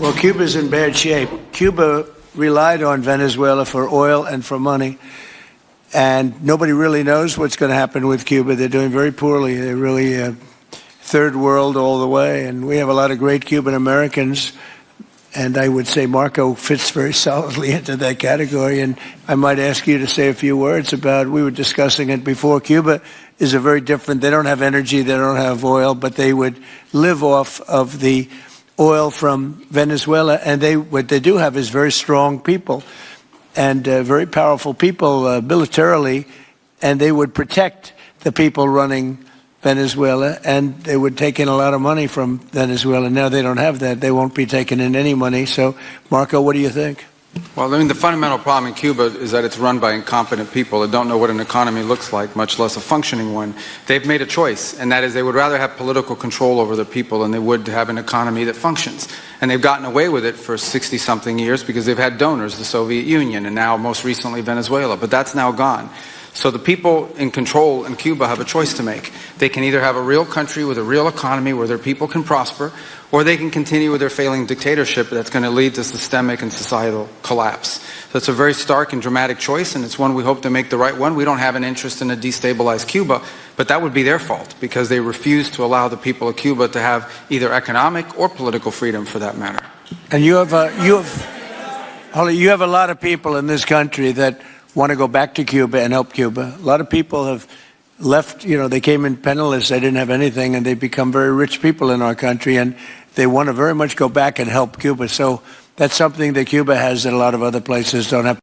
Well, Cuba's in bad shape. Cuba relied on Venezuela for oil and for money, and nobody really knows what's going to happen with Cuba. They're doing very poorly. They're really third world all the way, and we have a lot of great Cuban-Americans, and I would say Marco fits very solidly into that category. And I might ask you to say a few words about, we were discussing it before, Cuba is a very different, they don't have energy, they don't have oil, but they would live off of the oil from Venezuela, and what they do have is very strong people and very powerful people militarily, and they would protect the people running Venezuela, and they would take in a lot of money from Venezuela. Now they don't have that. They won't be taking in any money. So, Marco, what do you think? Well, I mean, the fundamental problem in Cuba is that it's run by incompetent people that don't know what an economy looks like, much less a functioning one. They've made a choice, and that is they would rather have political control over the people than they would have an economy that functions. And they've gotten away with it for 60-something years because they've had donors, the Soviet Union, and now most recently Venezuela. But that's now gone. So the people in control in Cuba have a choice to make. They can either have a real country with a real economy where their people can prosper, or they can continue with their failing dictatorship that's going to lead to systemic and societal collapse. So it's a very stark and dramatic choice, and it's one we hope to make the right one. We don't have an interest in a destabilized Cuba, but that would be their fault because they refuse to allow the people of Cuba to have either economic or political freedom for that matter. And you have a lot of people in this country that want to go back to Cuba and help Cuba. A lot of people have left, they came in penniless, they didn't have anything, and they've become very rich people in our country, and they want to very much go back and help Cuba. So that's something that Cuba has that a lot of other places don't have.